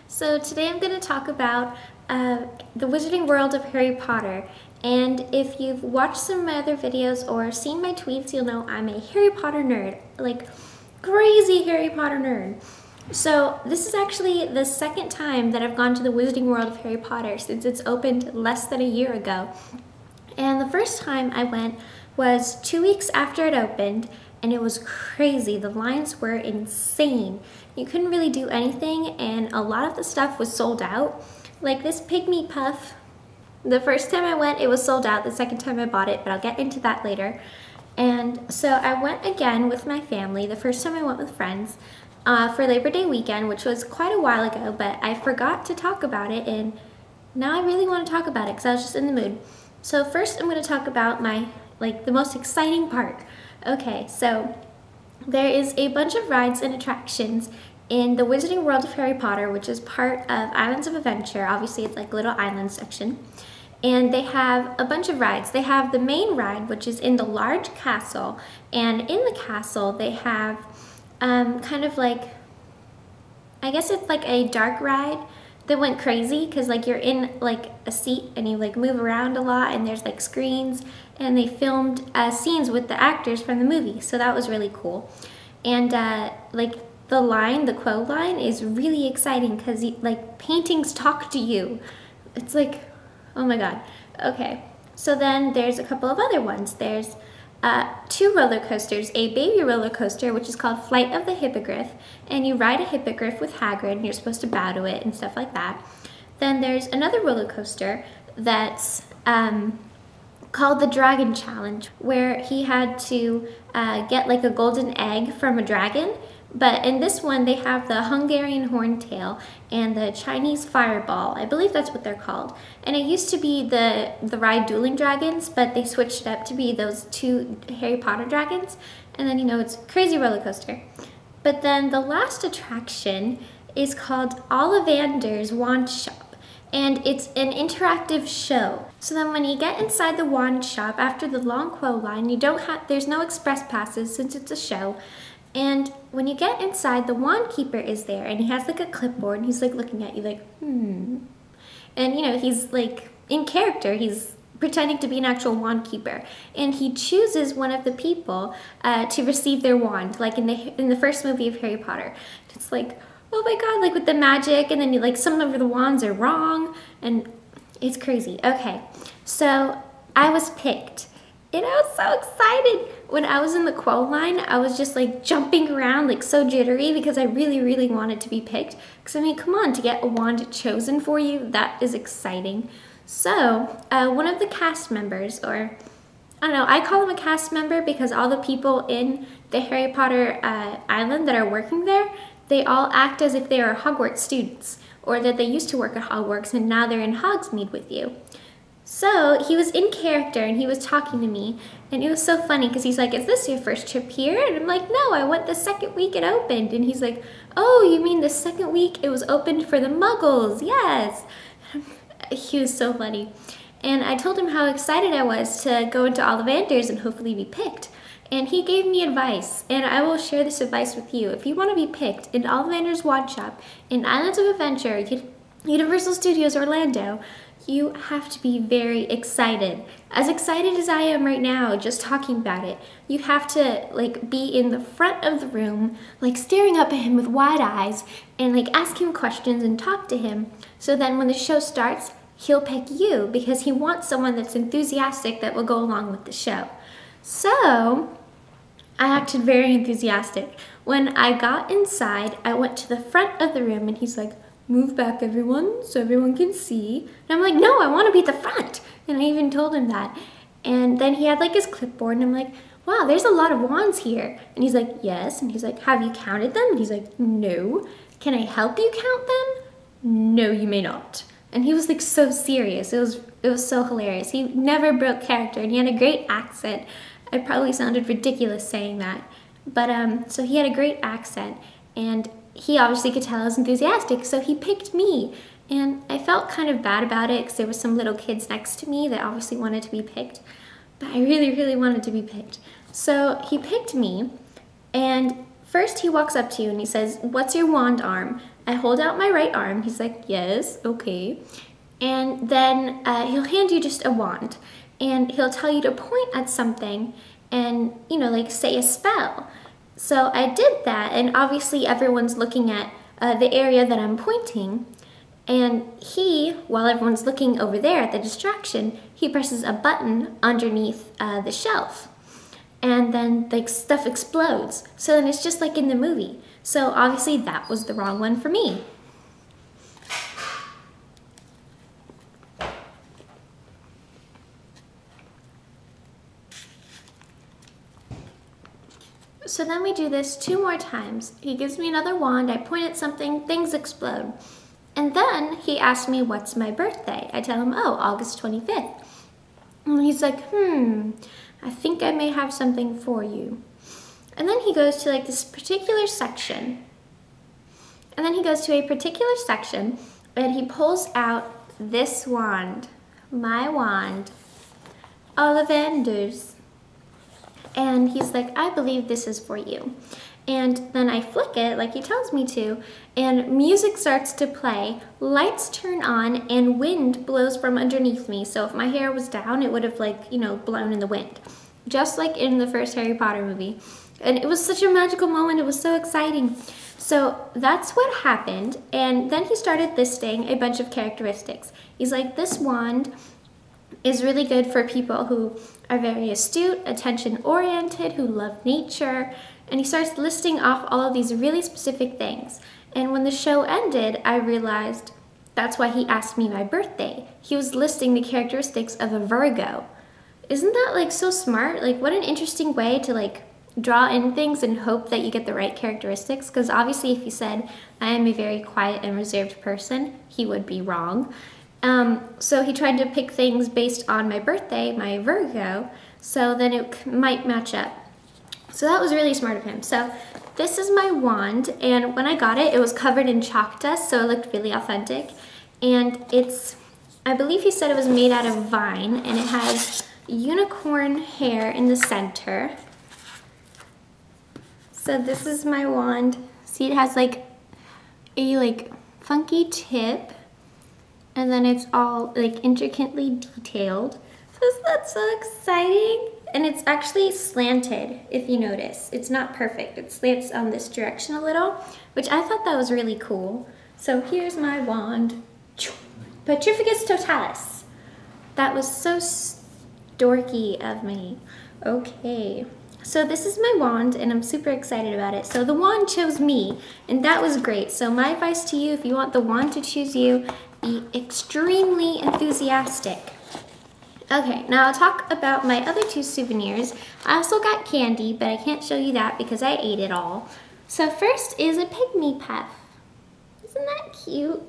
So today I'm going to talk about the Wizarding World of Harry Potter. And if you've watched some of my other videos or seen my tweets, you'll know I'm a Harry Potter nerd, like crazy Harry Potter nerd. So this is actually the second time that I've gone to the Wizarding World of Harry Potter since it's opened less than a year ago. And the first time I went was 2 weeks after it opened, and it was crazy. The lines were insane. You couldn't really do anything, and a lot of the stuff was sold out. Like this pygmy puff, the first time I went, it was sold out. The second time I bought it, but I'll get into that later. And so I went again with my family. The first time I went with friends for Labor Day weekend, which was quite a while ago, but I forgot to talk about it, and now I really want to talk about it because I was just in the mood. So first I'm going to talk about the most exciting part. Okay, so there is a bunch of rides and attractions in the Wizarding World of Harry Potter, which is part of Islands of Adventure. Obviously, it's like little island section. And they have a bunch of rides. They have the main ride, which is in the large castle. And in the castle, they have kind of like, I guess it's like a dark ride that went crazy because like you're in like a seat and you like move around a lot, and there's like screens, and they filmed scenes with the actors from the movie, so that was really cool. And like the quote line is really exciting because like paintings talk to you. It's like, oh my god. Okay, so then there's a couple of other ones. There's two roller coasters, a baby roller coaster, which is called Flight of the Hippogriff, and you ride a hippogriff with Hagrid, and you're supposed to bow to it and stuff like that. Then there's another roller coaster that's called the Dragon Challenge, where he had to get like a golden egg from a dragon. But in this one, they have the Hungarian Horntail and the Chinese Fireball. I believe that's what they're called. And it used to be the ride Dueling Dragons, but they switched it up to be those two Harry Potter dragons. And then, you know, it's a crazy roller coaster. But then the last attraction is called Ollivander's Wand Shop. And it's an interactive show. So then when you get inside the wand shop, after the long queue line, there's no express passes since it's a show. And when you get inside, the wand keeper is there, and he has like a clipboard, and he's like looking at you like, And you know, he's like in character, he's pretending to be an actual wand keeper. And he chooses one of the people to receive their wand, like in the first movie of Harry Potter. It's like, oh my god, like with the magic, and then like some of the wands are wrong, and it's crazy. Okay, so I was picked. And I was so excited. When I was in the queue line, I was just like jumping around, like so jittery, because I really, really wanted to be picked. Because I mean, come on, to get a wand chosen for you, that is exciting. So one of the cast members, or I don't know, I call him a cast member because all the people in the Harry Potter island that are working there, they all act as if they are Hogwarts students, or that they used to work at Hogwarts and now they're in Hogsmeade with you. So he was in character and he was talking to me, and it was so funny because he's like, is this your first trip here? And I'm like, no, I went the second week it opened. And he's like, oh, you mean the second week it was opened for the Muggles? Yes. He was so funny. And I told him how excited I was to go into Ollivander's and hopefully be picked. And he gave me advice, and I will share this advice with you. If you want to be picked in Ollivander's Wand Shop, in Islands of Adventure, Universal Studios Orlando, you have to be very excited. As excited as I am right now, just talking about it. You have to like be in the front of the room, like staring up at him with wide eyes, and like ask him questions and talk to him. So then when the show starts, he'll pick you because he wants someone that's enthusiastic that will go along with the show. So I acted very enthusiastic. When I got inside, I went to the front of the room, and he's like, move back everyone so everyone can see. And I'm like, no, I want to be at the front. And I even told him that. And then he had like his clipboard, and I'm like, wow, there's a lot of wands here. And he's like, yes. And he's like, have you counted them? And he's like, no. Can I help you count them? No, you may not. And he was like so serious. It was so hilarious. He never broke character, and he had a great accent. I probably sounded ridiculous saying that. But so he had a great accent, and he obviously could tell I was enthusiastic, so he picked me. And I felt kind of bad about it because there were some little kids next to me that obviously wanted to be picked. But I really, really wanted to be picked. So he picked me, and first he walks up to you and he says, what's your wand arm? I hold out my right arm. He's like, yes, okay. And then he'll hand you just a wand, and he'll tell you to point at something and, you know, like say a spell. So I did that, and obviously everyone's looking at the area that I'm pointing, and while everyone's looking over there at the distraction, he presses a button underneath the shelf, and then like stuff explodes. So then it's just like in the movie. So obviously that was the wrong one for me. So then we do this 2 more times. He gives me another wand, I point at something, things explode. And then he asks me, what's my birthday? I tell him, oh, August 25th. And he's like, I think I may have something for you. And then he goes to like this particular section. And then he goes to a particular section, and he pulls out this wand, my wand, Ollivander's. And he's like, I believe this is for you. And then I flick it like he tells me to, and music starts to play, lights turn on, and wind blows from underneath me. So if my hair was down, it would have like, you know, blown in the wind. Just like in the first Harry Potter movie. And it was such a magical moment, it was so exciting. So that's what happened, and then he started listing a bunch of characteristics. He's like, this wand is really good for people who are very astute, attention-oriented, who love nature, and he starts listing off all of these really specific things. And when the show ended, I realized that's why he asked me my birthday. He was listing the characteristics of a Virgo. Isn't that like so smart? Like what an interesting way to like draw in things and hope that you get the right characteristics, because obviously if he said I am a very quiet and reserved person, he would be wrong. So he tried to pick things based on my birthday, my Virgo, so then it might match up. So that was really smart of him. So this is my wand, and when I got it, it was covered in chalk dust, so it looked really authentic. And it's, I believe he said it was made out of vine, and it has unicorn hair in the center. So this is my wand. See, it has like a funky tip, and then it's all like intricately detailed. So that's so exciting. And it's actually slanted, if you notice. It's not perfect. It slants on this direction a little, which I thought that was really cool. So here's my wand. Petrificus totalis. That was so dorky of me. Okay. So this is my wand, and I'm super excited about it. So the wand chose me, and that was great. So my advice to you, if you want the wand to choose you, be extremely enthusiastic. Okay, now I'll talk about my other 2 souvenirs. I also got candy, but I can't show you that because I ate it all. So first is a pygmy puff. Isn't that cute?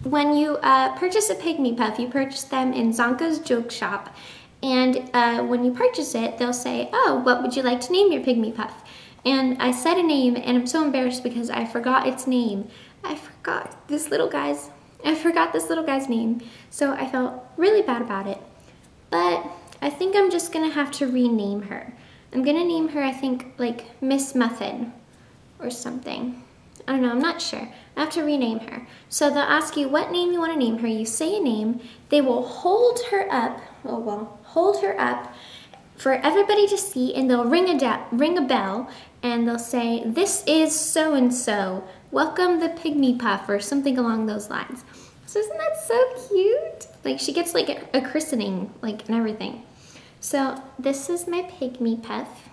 When you purchase a pygmy puff, you purchase them in Zonka's Joke Shop. And when you purchase it, they'll say, oh, what would you like to name your pygmy puff? And I said a name, and I'm so embarrassed because I forgot its name. I forgot this little guy's name. So I felt really bad about it. But I think I'm just gonna have to rename her. I'm gonna name her, I think, like Miss Muffin or something. I don't know, I'm not sure. I have to rename her. So they'll ask you what name you want to name her. You say a name. They will hold her up. Oh well, hold her up for everybody to see, and they'll ring a bell, and they'll say, "This is so and so. Welcome the pygmy puff," or something along those lines. So isn't that so cute? Like she gets like a christening, like, and everything. So this is my pygmy puff.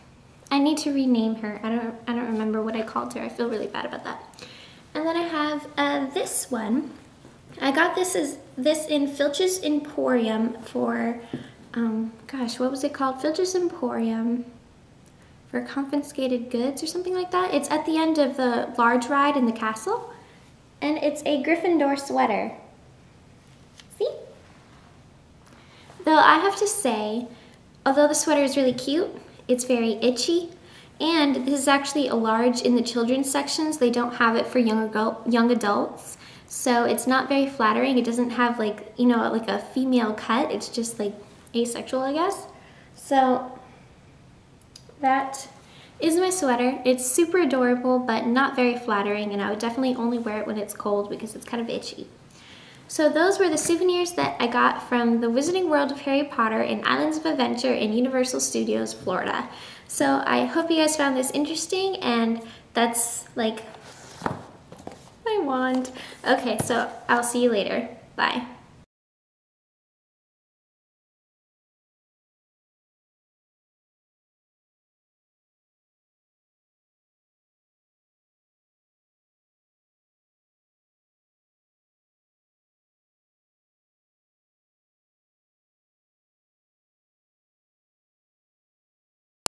I need to rename her. I don't remember what I called her. I feel really bad about that. And then I have this one. I got this in Filch's Emporium for, gosh, what was it called? Filch's Emporium for confiscated goods or something like that. It's at the end of the large ride in the castle. And it's a Gryffindor sweater. See? Though I have to say, although the sweater is really cute, it's very itchy. And this is actually a large in the children's sections. They don't have it for young adults. So it's not very flattering. It doesn't have like, you know, like a female cut. It's just like asexual, I guess. So that is my sweater. It's super adorable, but not very flattering, and I would definitely only wear it when it's cold because it's kind of itchy. So those were the souvenirs that I got from the Wizarding World of Harry Potter in Islands of Adventure in Universal Studios, Florida. So I hope you guys found this interesting, and that's like my wand. Okay, so I'll see you later. Bye.